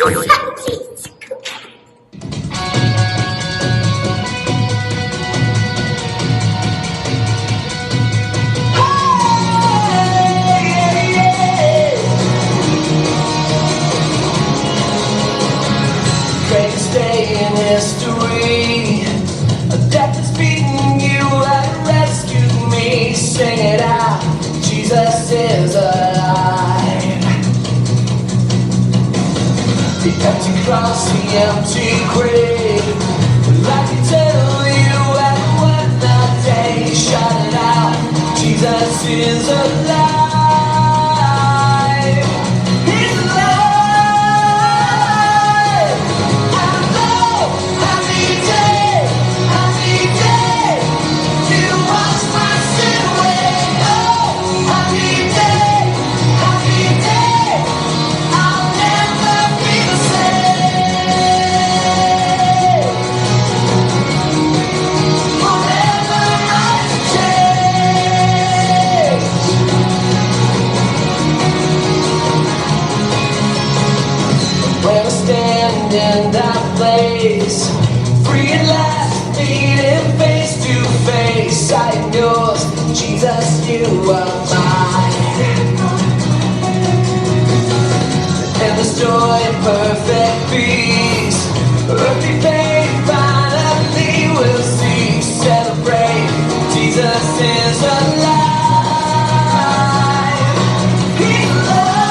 Greatest day in history. Death has beaten you and rescued me. Sing it out, Jesus is alive. The empty cross, the empty grave. Like I tell you at one that day, shout it out, Jesus is alive. He's alive. In that place, free at last, meeting face to face. I am yours, Jesus, you are mine. And this joy and perfect peace, earthly pain finally will cease. Celebrate, Jesus is alive. He's alive.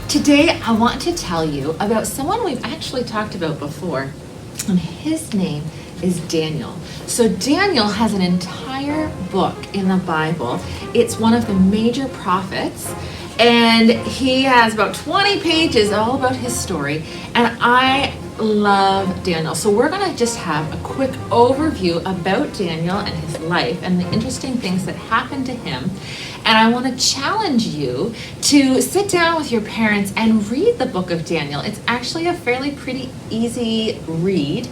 Today, I want to tell you about someone we've actually talked about before, and his name is Daniel. So Daniel has an entire book in the Bible. It's one of the major prophets, and he has about 20 pages all about his story, and I love Daniel. So we're going to just have a quick overview about Daniel and his life and the interesting things that happened to him. And I want to challenge you to sit down with your parents and read the book of Daniel. It's actually a fairly pretty easy read,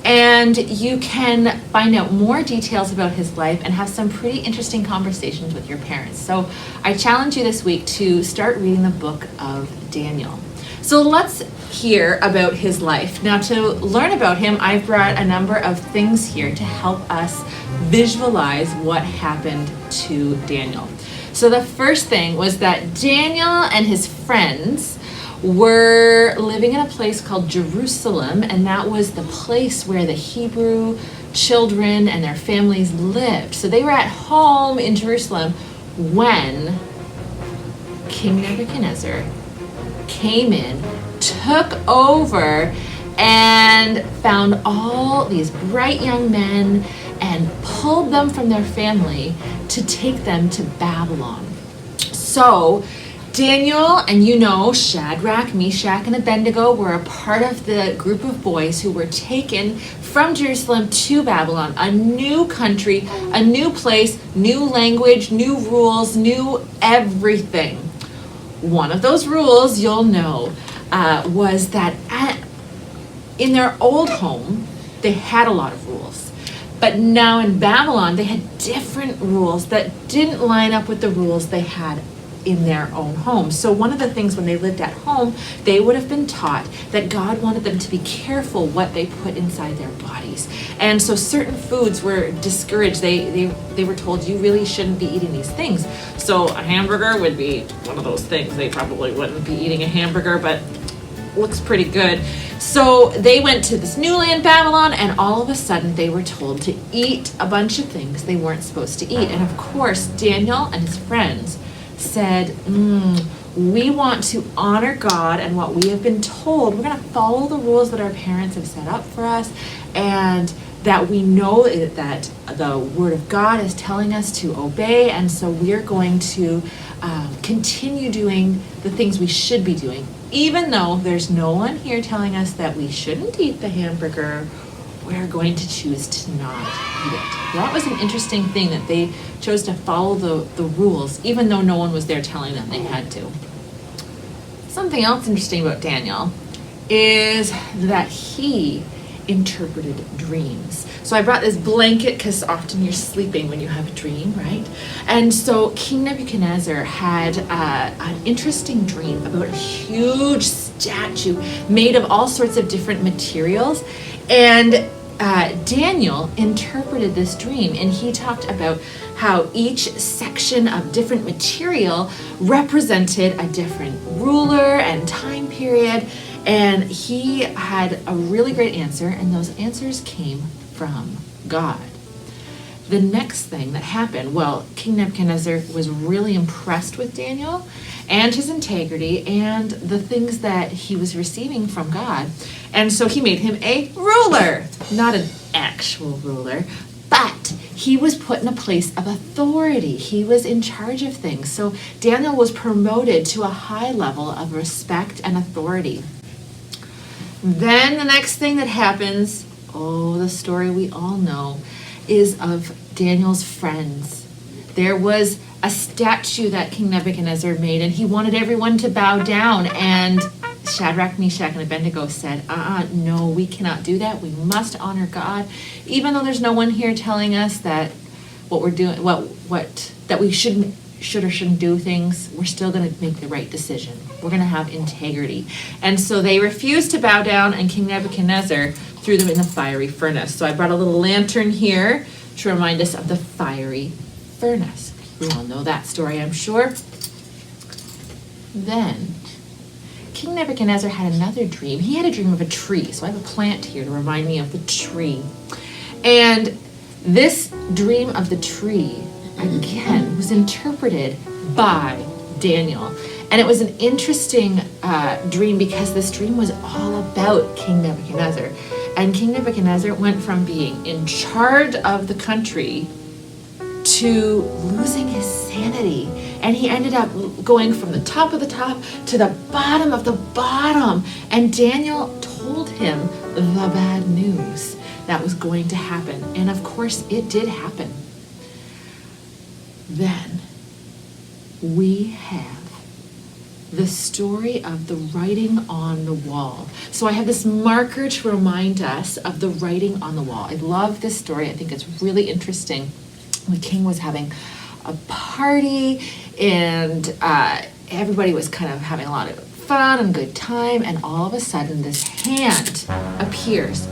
and you can find out more details about his life and have some pretty interesting conversations with your parents. So I challenge you this week to start reading the book of Daniel. So let's hear about his life. Now, to learn about him, I've brought a number of things here to help us visualize what happened to Daniel. So the first thing was that Daniel and his friends were living in a place called Jerusalem, and that was the place where the Hebrew children and their families lived. So they were at home in Jerusalem when King Nebuchadnezzar came in, took over, and found all these bright young men and pulled them from their family to take them to Babylon. So Daniel and Shadrach, Meshach, and Abednego were a part of the group of boys who were taken from Jerusalem to Babylon, a new country, a new place, new language, new rules, new everything. One of those rules, you'll know, was that in their old home, they had a lot of rules. But now in Babylon, they had different rules that didn't line up with the rules they had in their own home. So one of the things when they lived at home, they would have been taught that God wanted them to be careful what they put inside their bodies. And so certain foods were discouraged. They were told, you really shouldn't be eating these things. So a hamburger would be one of those things. They probably wouldn't be eating a hamburger, but looks pretty good. So they went to this new land, Babylon, and all of a sudden they were told to eat a bunch of things they weren't supposed to eat. And of course, Daniel and his friends said, we want to honor God and what we have been told. We're going to follow the rules that our parents have set up for us, and that we know that the Word of God is telling us to obey, and so we're going to continue doing the things we should be doing, even though there's no one here telling us that we shouldn't eat the hamburger. We're going to choose to not eat it. That was an interesting thing, that they chose to follow the rules, even though no one was there telling them they had to. Something else interesting about Daniel is that he interpreted dreams. So I brought this blanket because often you're sleeping when you have a dream, right? And so King Nebuchadnezzar had an interesting dream about a huge statue made of all sorts of different materials. And Daniel interpreted this dream, and he talked about how each section of different material represented a different ruler and time period. And he had a really great answer, and those answers came from God. The next thing that happened, well, King Nebuchadnezzar was really impressed with Daniel and his integrity and the things that he was receiving from God. And so he made him a ruler, not an actual ruler, but he was put in a place of authority. He was in charge of things. So Daniel was promoted to a high level of respect and authority. Then the next thing that happens, the story we all know, is of Daniel's friends. There was a statue that King Nebuchadnezzar made, and he wanted everyone to bow down, and Shadrach, Meshach, and Abednego said, no, we cannot do that. We must honor God. Even though there's no one here telling us that what we're doing, that we should or shouldn't do things, we're still going to make the right decision. We're going to have integrity. And so they refused to bow down, and King Nebuchadnezzar threw them in the fiery furnace. So I brought a little lantern here to remind us of the fiery furnace. We all know that story, I'm sure. Then King Nebuchadnezzar had another dream. He had a dream of a tree. So I have a plant here to remind me of the tree. And this dream of the tree, again, was interpreted by Daniel. And it was an interesting dream, because this dream was all about King Nebuchadnezzar. And King Nebuchadnezzar went from being in charge of the country to losing his sanity. And he ended up going from the top of the top to the bottom of the bottom. And Daniel told him the bad news that was going to happen. And of course, it did happen. Then we have the story of the writing on the wall. So I have this marker to remind us of the writing on the wall. I love this story. I think it's really interesting. The king was having a party, and everybody was kind of having a lot of fun and good time, and all of a sudden this hand appears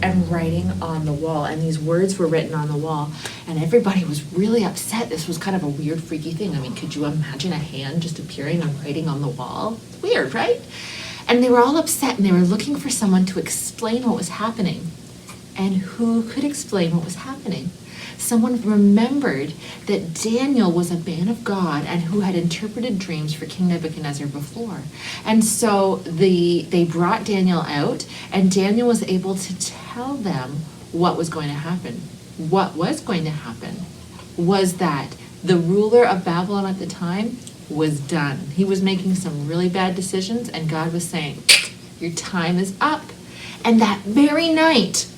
and writing on the wall, and these words were written on the wall, and everybody was really upset. This was kind of a weird, freaky thing. I mean, could you imagine a hand just appearing and writing on the wall? It's weird, right? And they were all upset, and they were looking for someone to explain what was happening. And who could explain what was happening? Someone remembered that Daniel was a man of God and who had interpreted dreams for King Nebuchadnezzar before. And so they brought Daniel out, and Daniel was able to tell them what was going to happen. What was going to happen was that the ruler of Babylon at the time was done. He was making some really bad decisions, and God was saying, your time is up. And that very night,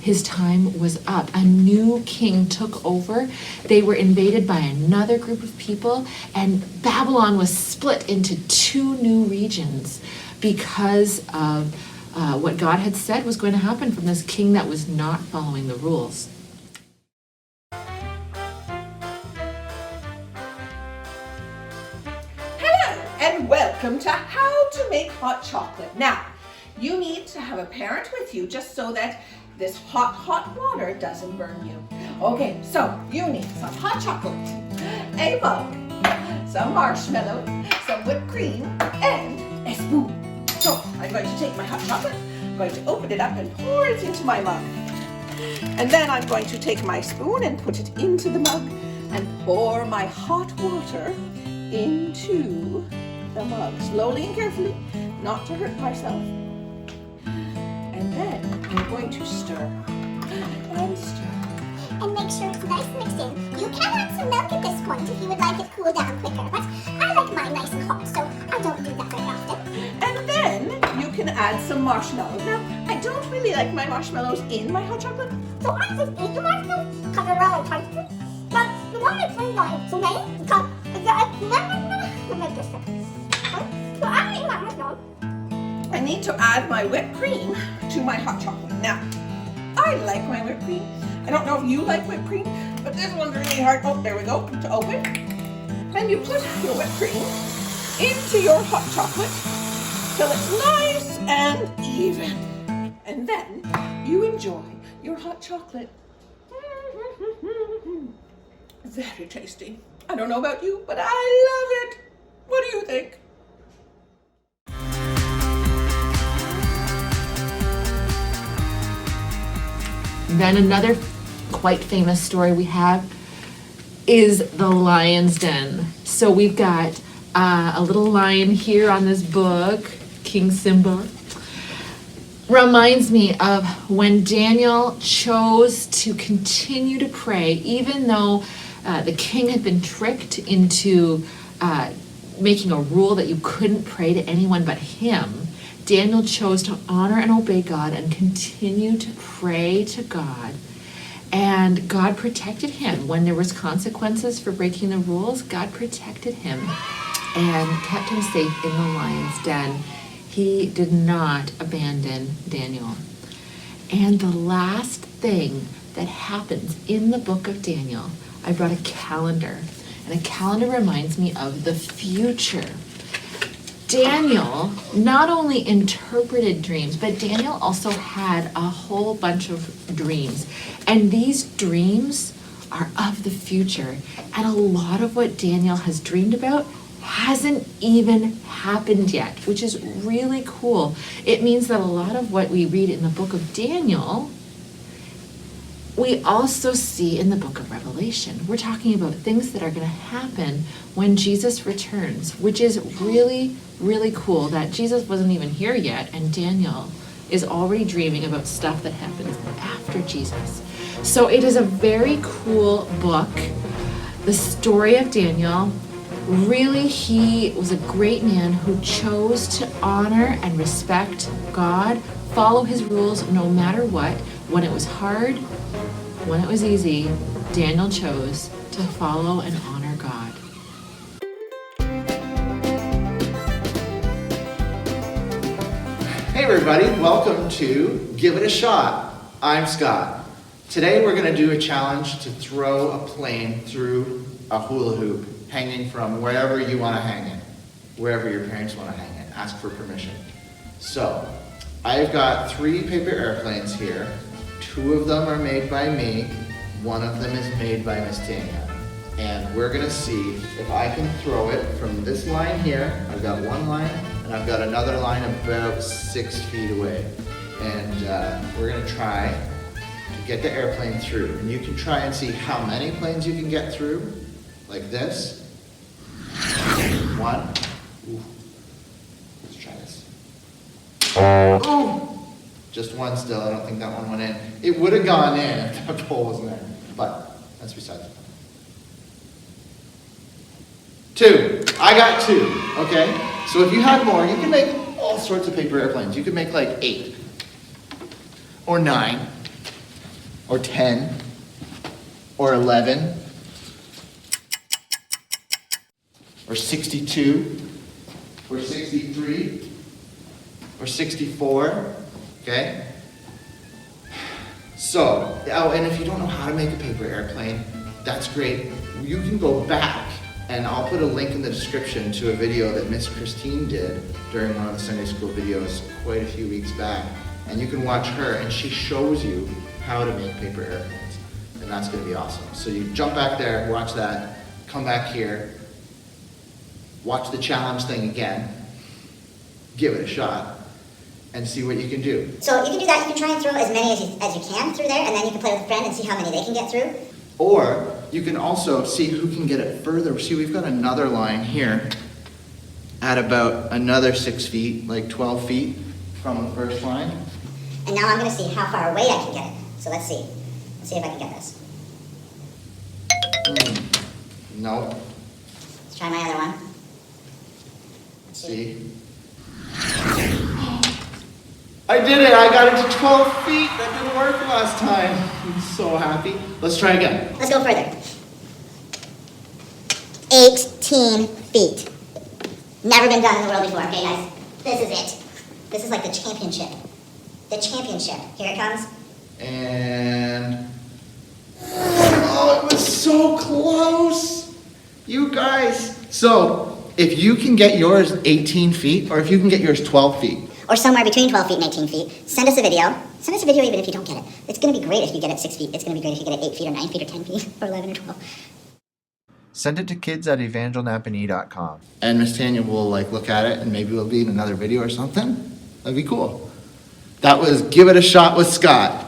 his time was up. A new king took over. They were invaded by another group of people, and Babylon was split into 2 new regions because of what God had said was going to happen from this king that was not following the rules. Hello and welcome to How to Make Hot Chocolate. Now, you need to have a parent with you just so that this hot water doesn't burn you. Okay, so you need some hot chocolate, a mug, some marshmallow, some whipped cream, and a spoon. So I'm going to take my hot chocolate, I'm going to open it up and pour it into my mug. And then I'm going to take my spoon and put it into the mug and pour my hot water into the mug, slowly and carefully, not to hurt myself. And then I'm going to stir and stir. And make sure it's nice mixed in. You can add some milk at this point if you would like it cool down quicker, but I like mine nice and hot, so I don't do that very often. And then you can add some marshmallows. Now, I don't really like my marshmallows in my hot chocolate. So I just eat the marshmallows because they're really tasty. But the one that's really nice to me because it's make this difference. So I'm eating my marshmallows. I need to add my whipped cream to my hot chocolate. Now, I like my whipped cream. I don't know if you like whipped cream, but this one's really hard. Oh, there we go, to open. And you put your whipped cream into your hot chocolate till it's nice and even. And then you enjoy your hot chocolate. Very tasty. I don't know about you, but I love it. What do you think? Then another quite famous story we have is the lion's den. So we've got a little lion here on this book, King Simba. Reminds me of when Daniel chose to continue to pray, even though the king had been tricked into making a rule that you couldn't pray to anyone but him. Daniel chose to honor and obey God and continue to pray to God. And God protected him. When there was consequences for breaking the rules, God protected him and kept him safe in the lion's den. He did not abandon Daniel. And the last thing that happens in the book of Daniel, I brought a calendar. And a calendar reminds me of the future. Daniel not only interpreted dreams, but Daniel also had a whole bunch of dreams. And these dreams are of the future. And a lot of what Daniel has dreamed about hasn't even happened yet, which is really cool. It means that a lot of what we read in the book of Daniel, we also see in the book of Revelation. We're talking about things that are going to happen when Jesus returns, which is really, really cool that Jesus wasn't even here yet, and Daniel is already dreaming about stuff that happens after Jesus. So it is a very cool book. The story of Daniel, really, he was a great man who chose to honor and respect God, follow his rules no matter what. When it was hard, when it was easy, Daniel chose to follow and honor God. Hey everybody, welcome to Give It a Shot. I'm Scott. Today we're going to do a challenge to throw a plane through a hula hoop hanging from wherever you want to hang it, wherever your parents want to hang it. Ask for permission. So, I've got 3 paper airplanes here. 2 of them are made by me. 1 of them is made by Miss Tanya. And we're going to see if I can throw it from this line here. I've got 1 line, and I've got another line about 6 feet away. And we're going to try to get the airplane through. And you can try and see how many planes you can get through, like this. 1. Ooh. Let's try this. Oh! Just 1 still. I don't think that one went in. It would have gone in if that pole wasn't there. But that's besides the point. 2. I got 2, okay? So if you had more, you can make all sorts of paper airplanes. You could make like 8, or 9, or 10, or 11, or 62, or 63, or 64, okay? So, oh, and if you don't know how to make a paper airplane, that's great. You can go back, and I'll put a link in the description to a video that Miss Christine did during one of the Sunday school videos quite a few weeks back. And you can watch her, and she shows you how to make paper airplanes. And that's gonna be awesome. So you jump back there, watch that, come back here, watch the challenge thing again, give it a shot, and see what you can do. So you can do that. You can try and throw as many as you can through there, and then you can play with a friend and see how many they can get through. Or you can also see who can get it further. See, we've got another line here at about another 6 feet, like 12 feet from the first line. And now I'm going to see how far away I can get it. So let's see. Let's see if I can get this. No. Let's try my other one. Let's see. I did it! I got it to 12 feet! That didn't work last time. I'm so happy. Let's try again. Let's go further. 18 feet. Never been done in the world before, okay guys? This is it. This is like the championship. The championship. Here it comes. And... oh, it was so close! You guys. So, if you can get yours 18 feet, or if you can get yours 12 feet, Or somewhere between 12 feet and 18 feet. Send us a video. Send us a video even if you don't get it. It's going to be great if you get it 6 feet. It's going to be great if you get it 8 feet or 9 feet or 10 feet or 11 or 12. send it to kids@evangelnapanee.com. And Miss Tanya will like look at it and maybe we'll be in another video or something. That'd be cool. That was Give It a Shot with Scott.